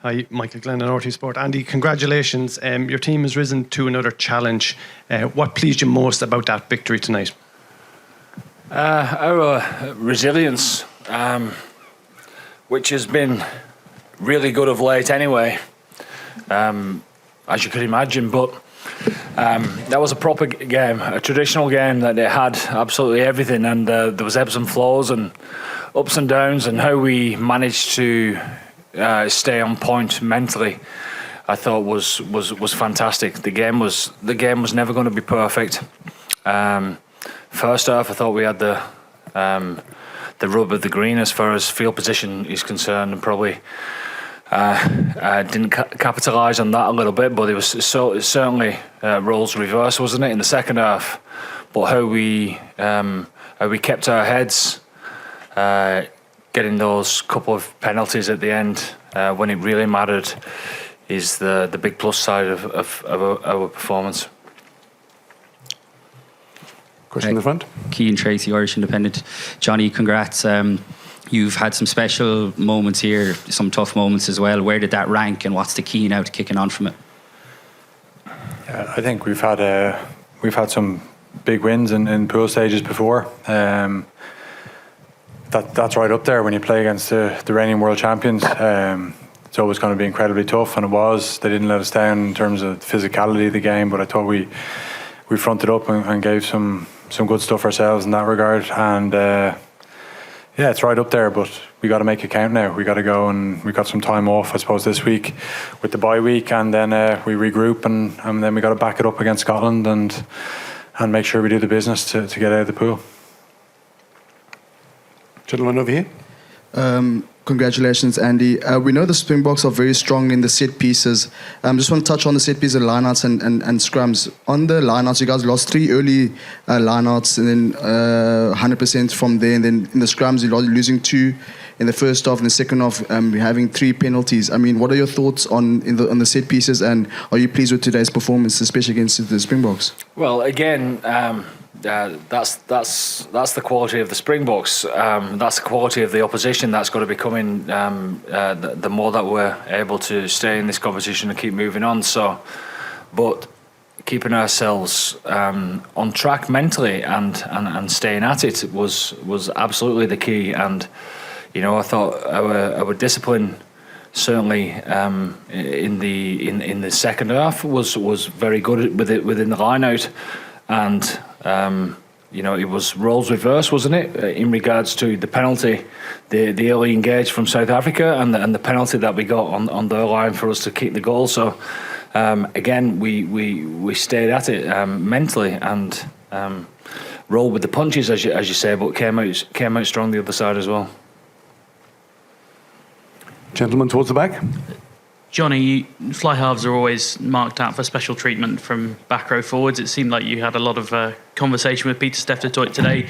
Hi, Michael Glenn on RT Sport. Andy, congratulations. Your team has risen to another challenge. What pleased you most about that victory tonight? Our resilience, which has been really good of late anyway, as you could imagine. But that was a proper game, a traditional game that it had absolutely everything, and there was ebbs and flows and ups and downs, and how we managed to stay on point mentally, I thought was fantastic. The game was never going to be perfect. First half, I thought we had the rub of the green as far as field position is concerned, and probably didn't capitalise on that a little bit. But it was certainly roles reversed, wasn't it, in the second half? But how we kept our heads, getting those couple of penalties at the end when it really mattered, is the big plus side of our performance. Question in the front. Cian Tracy, Irish Independent. Johnny, congrats. You've had some special moments here, some tough moments as well. Where did that rank, and what's the key now to kicking on from it? Yeah, I think we've had some big wins in pool stages before. That's right up there when you play against the reigning world champions. It's always going to be incredibly tough, and it was. They didn't let us down in terms of the physicality of the game, but I thought we fronted up and gave some good stuff ourselves in that regard. And yeah, it's right up there, but we got to make it count now. We got to go, and we got some time off, I suppose, this week with the bye week, and then we regroup, and then we got to back it up against Scotland and make sure we do the business to get out of the pool. Gentleman over here. Congratulations, Andy. We know the Springboks are very strong in the set pieces. Just want to touch on the set pieces, lineouts and scrums. On the lineouts, you guys lost 3 early lineouts, and then 100% from there. And then in the scrums, you're losing 2 in the first half. In the second half, having 3 penalties. I mean, what are your thoughts on the set pieces, and are you pleased with today's performance, especially against the Springboks? Well, again, that's the quality of the Springboks. That's the quality of the opposition that's got to be coming. The more that we're able to stay in this competition and keep moving on. So, but keeping ourselves on track mentally and staying at it was absolutely the key. And I thought our discipline certainly in the second half was very good within the line out. And it was roles reversed, wasn't it, in regards to the penalty, the early engage from South Africa, and the penalty that we got on their line for us to kick the goal. So again, we stayed at it mentally and rolled with the punches, as you say, but came out strong the other side as well. Gentleman towards the back. Johnny, fly halves are always marked out for special treatment from back row forwards. It seemed like you had a lot of conversation with Peter Steftertoit today.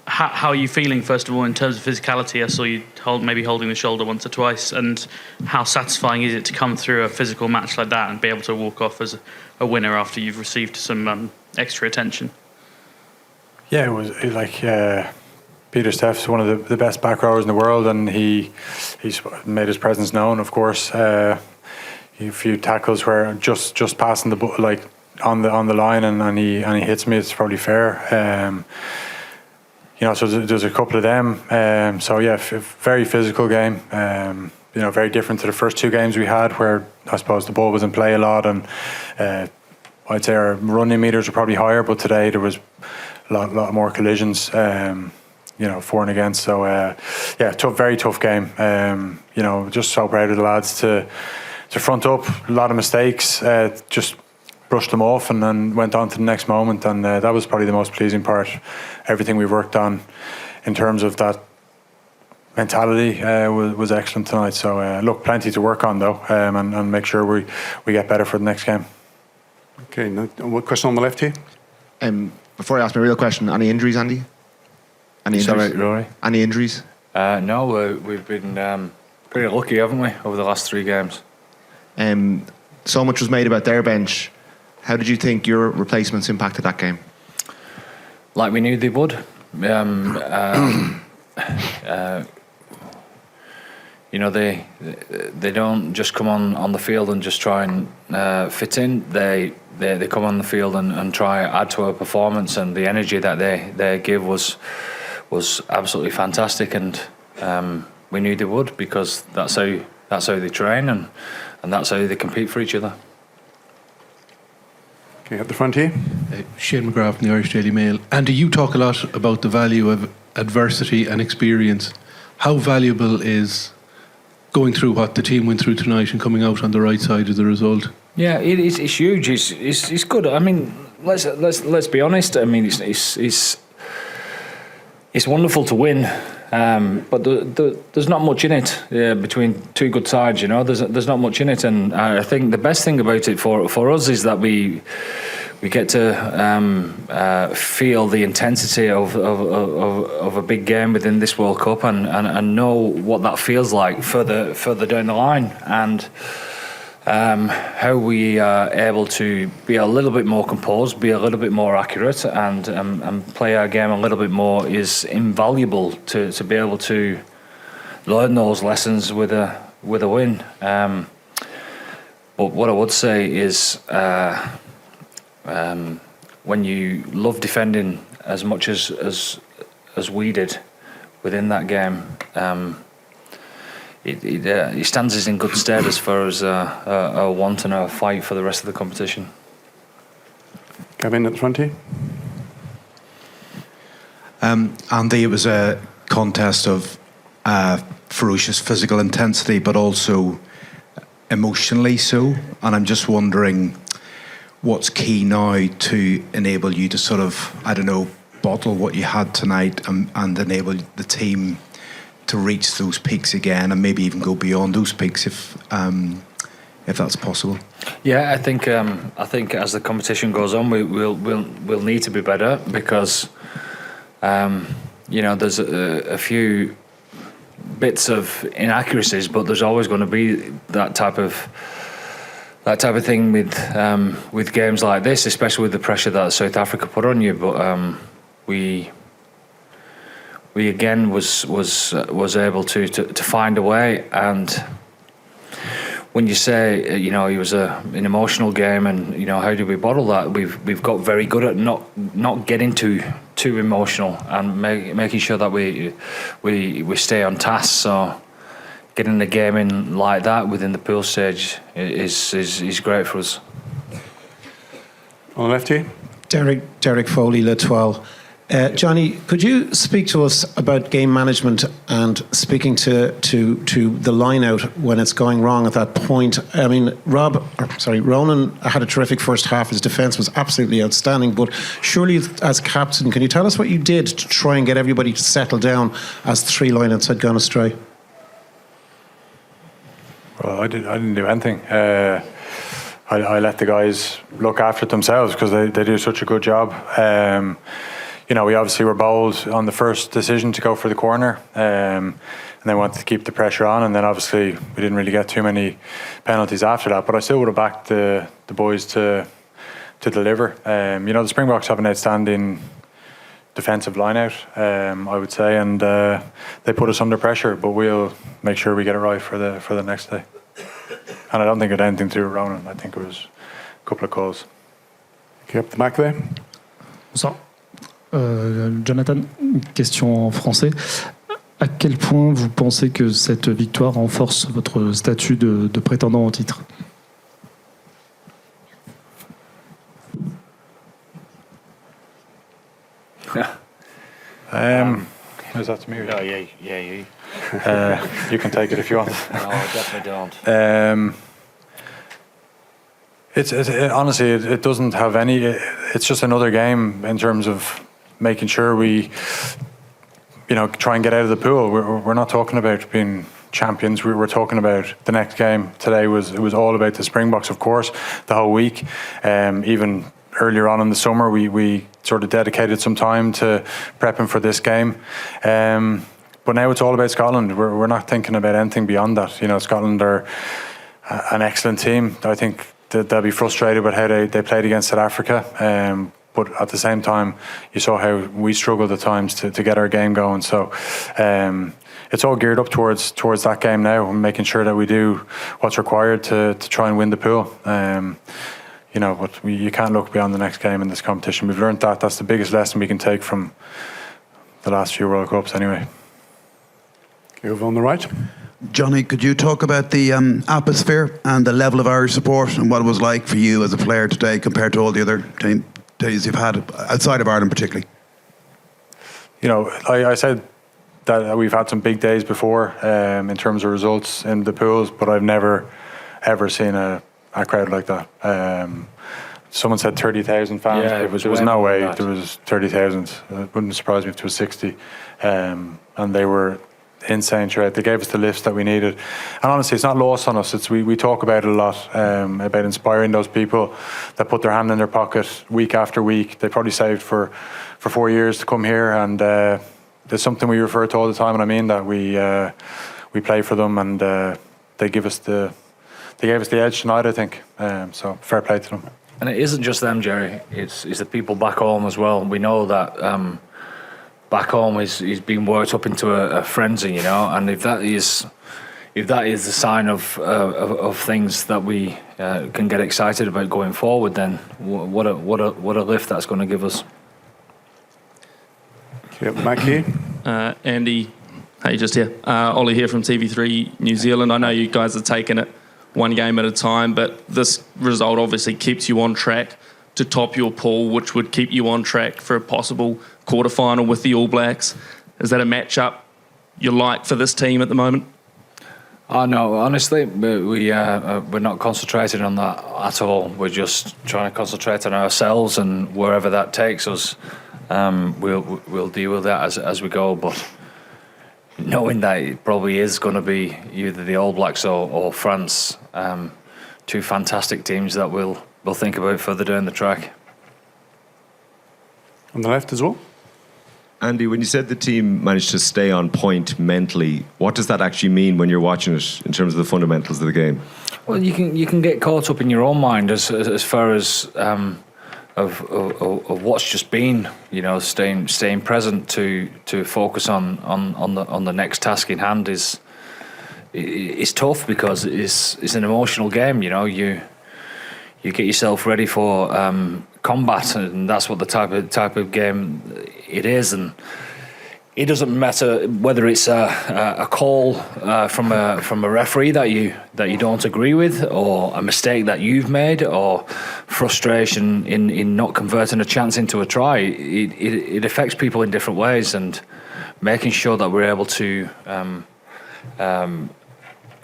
How are you feeling, first of all, in terms of physicality? I saw you holding the shoulder once or twice. And how satisfying is it to come through a physical match like that and be able to walk off as a winner after you've received some extra attention? Yeah, it was Peter Steff's one of the best back rowers in the world, and he's made his presence known, of course. A few tackles where just passing the on the line, and he hits me. It's probably fair. So there's a couple of them. So yeah, very physical game. Very different to the first 2 games we had, where I suppose the ball was in play a lot, and I'd say our running meters were probably higher. But today there was a lot more collisions. For and against. So very tough game. Just so proud of the lads to front up. A lot of mistakes, just brushed them off and then went on to the next moment, and that was probably the most pleasing part. Everything we've worked on in terms of that mentality was excellent tonight. So look, plenty to work on though, and make sure we get better for the next game. Okay, what question on the left here? Before I ask my real question, any injuries, Andy? Any injuries? Sorry, Rory? Any injuries? No, we've been pretty lucky, haven't we, over the last 3 games? So much was made about their bench. How did you think your replacements impacted that game? Like we knew they would. they don't just come on the field and just try and fit in. They come on the field and try add to our performance, and the energy that they give was absolutely fantastic, and we knew they would, because that's how they train, and that's how they compete for each other. Okay, at the front here. Shane McGrath from the Irish Daily Mail. Andy, you talk a lot about the value of adversity and experience. How valuable is going through what the team went through tonight and coming out on the right side of the result? Yeah, it's huge. It's good. I mean, let's be honest. I mean, it's wonderful to win, but there's not much in it between two good sides. There's not much in it, and I think the best thing about it for us is that we get to feel the intensity of a big game within this World Cup, and know what that feels like further down the line, and how we are able to be a little bit more composed, be a little bit more accurate, and play our game a little bit more is invaluable to be able to learn those lessons with a win. But what I would say is, when you love defending as much as we did within that game, it stands us in good stead as far as our want and our fight for the rest of the competition. Gavin at the front here. Andy, it was a contest of ferocious physical intensity, but also emotionally so. And I'm just wondering what's key now to enable you to sort of, I don't know, bottle what you had tonight and enable the team to reach those peaks again, and maybe even go beyond those peaks if that's possible. Yeah, I think as the competition goes on, we'll need to be better, because there's a few bits of inaccuracies, but there's always going to be that type of thing with games like this, especially with the pressure that South Africa put on you. But we again was able to find a way. And when you say it was an emotional game, and how do we bottle that? We've got very good at not getting too emotional, and making sure that we stay on task. So getting the game in like that within the pool stage is great for us. On the left here. Derek Foley, L'Etoile. Johnny, could you speak to us about game management and speaking to the line out when it's going wrong at that point? I mean, Ronan had a terrific first half. His defence was absolutely outstanding. But surely, as captain, can you tell us what you did to try and get everybody to settle down as three lineouts had gone astray? Well, I didn't do anything. I let the guys look after it themselves, because they do such a good job. We obviously were bold on the first decision to go for the corner, and they wanted to keep the pressure on, and then obviously we didn't really get too many penalties after that. But I still would have backed the boys to deliver. The Springboks have an outstanding defensive line out, I would say, and they put us under pressure, but we'll make sure we get it right for the next day. And I don't think it had anything to do with Ronan. I think it was a couple of calls. Okay, up the back there. Bonsoir. Jonathan, une question en français. À quel point vous pensez que cette victoire renforce votre statut de prétendant au titre? Is that to me? Oh, yeah, you. You can take it if you want. No, I definitely don't. Honestly, it doesn't have any. It's just another game in terms of making sure we, try and get out of the pool. We're not talking about being champions. We're talking about the next game. Today it was all about the Springboks, of course, the whole week. Even earlier on in the summer, we sort of dedicated some time to prepping for this game. But now it's all about Scotland. We're not thinking about anything beyond that. Scotland are an excellent team. I think that they'll be frustrated with how they played against South Africa. But at the same time, you saw how we struggled at times to get our game going. So, it's all geared up towards that game now, and making sure that we do what's required to try and win the pool. But you can't look beyond the next game in this competition. We've learned that. That's the biggest lesson we can take from the last few World Cups anyway. Okay, over on the right. Johnny, could you talk about the atmosphere and the level of Irish support and what it was like for you as a player today compared to all the other days you've had outside of Ireland particularly? I said that we've had some big days before in terms of results in the pools, but I've never ever seen a crowd like that. Someone said 30,000 fans. Yeah, there was no way there was 30,000. It wouldn't surprise me if there was 60. And they were insane throughout. They gave us the lifts that we needed. And honestly, it's not lost on us. We talk about it a lot, about inspiring those people that put their hand in their pocket week after week. They probably saved for 4 years to come here, and there's something we refer to all the time, and I mean that. We play for them, and they gave us the edge tonight, I think. So fair play to them. And it isn't just them, Jerry. It's the people back home as well. We know that back home is being worked up into a frenzy, And if that is the sign of things that we can get excited about going forward, then what a lift that's going to give us. Yep, Mac here. Andy, hey, just here. Ollie here from TV3 New Zealand. I know you guys are taking it one game at a time, but this result obviously keeps you on track to top your pool, which would keep you on track for a possible quarterfinal with the All Blacks. Is that a matchup you like for this team at the moment? Oh no, honestly, we're not concentrating on that at all. We're just trying to concentrate on ourselves, and wherever that takes us, we'll deal with that as we go. But knowing that it probably is going to be either the All Blacks or France, two fantastic teams that we'll think about further down the track. On the left as well. Andy, when you said the team managed to stay on point mentally, what does that actually mean when you're watching it in terms of the fundamentals of the game? Well, you can get caught up in your own mind as far as of what's just been, staying present to focus on the next task in hand is tough, because it's an emotional game. You get yourself ready for combat, and that's what the type of game it is. And it doesn't matter whether it's a call from a referee that you don't agree with, or a mistake that you've made, or frustration in not converting a chance into a try. It affects people in different ways, and making sure that we're able to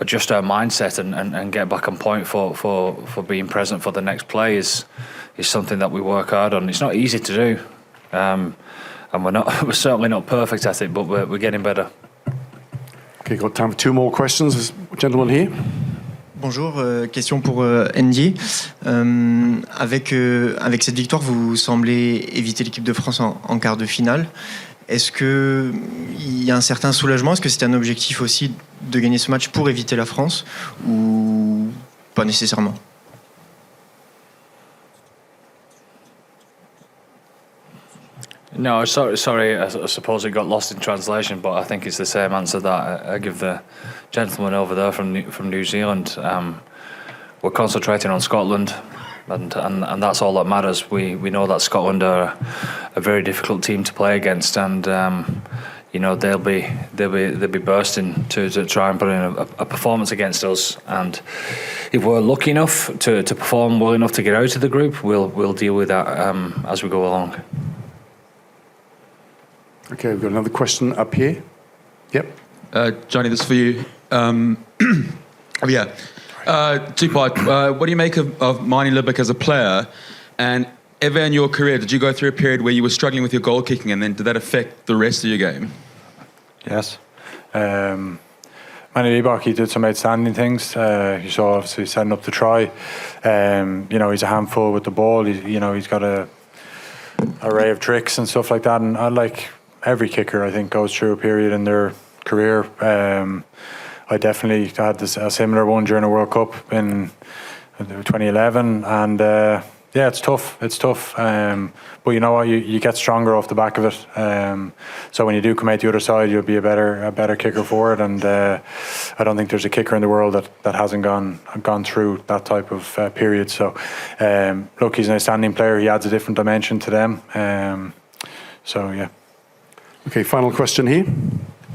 adjust our mindset and get back on point for being present for the next play is something that we work hard on. It's not easy to do, and we're certainly not perfect at it, but we're getting better. Okay, got time for two more questions. This gentleman here. Bonjour, question pour Andy. Avec cette victoire, vous semblez éviter l'équipe de France en quart de finale. Est-ce qu'il y a un certain soulagement? Est-ce que c'était un objectif aussi de gagner ce match pour éviter la France, ou pas nécessairement? No, sorry. I suppose it got lost in translation, but I think it's the same answer that I give the gentleman over there from New Zealand. We're concentrating on Scotland, and that's all that matters. We know that Scotland are a very difficult team to play against, and they'll be bursting to try and put in a performance against us. And if we're lucky enough to perform well enough to get out of the group, we'll deal with that as we go along. Okay, we've got another question up here. Yep. Johnny, this is for you. Two-part. What do you make of Marnie Libbik as a player? And ever in your career, did you go through a period where you were struggling with your goal kicking, and then did that affect the rest of your game? Yes. Manny Libbik, he did some outstanding things. You saw obviously setting up the try. He's a handful with the ball. He's got a array of tricks and stuff like that. And I like every kicker, I think, goes through a period in their career. I definitely had a similar one during a World Cup in 2011, and Yeah, it's tough. It's tough. But you know what? You get stronger off the back of it. So when you do come out the other side, you'll be a better kicker for it. And I don't think there's a kicker in the world that hasn't gone through that type of period. So look, he's an outstanding player. He adds a different dimension to them. So yeah. Okay, final question here.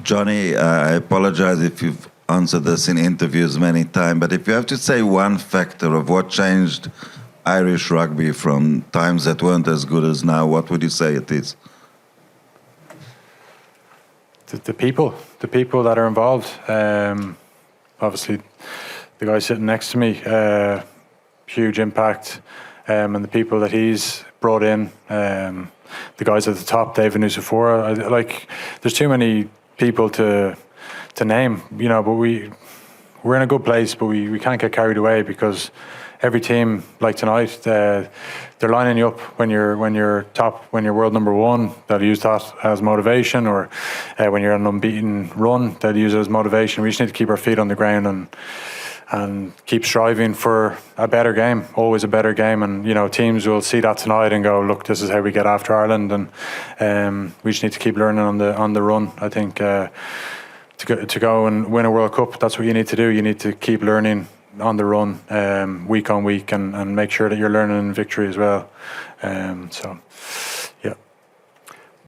Johnny, I apologize if you've answered this in interviews many times, but if you have to say one factor of what changed Irish rugby from times that weren't as good as now, what would you say it is? The people that are involved. Obviously, the guy sitting next to me, huge impact, and the people that he's brought in, the guys at the top, David Nusafora. Like, there's too many people to name, you know. But we're in a good place, but we can't get carried away, because every team, like tonight, they're lining you up when you're top, when you're world number one. They'll use that as motivation, or when you're on an unbeaten run, they'll use it as motivation. We just need to keep our feet on the ground and keep striving for a better game, always a better game. And you know, teams will see that tonight and go, look, this is how we get after Ireland. And we just need to keep learning on the run. I think to go and win a World Cup, that's what you need to do. You need to keep learning on the run, week on week, and make sure that you're learning in victory as well. So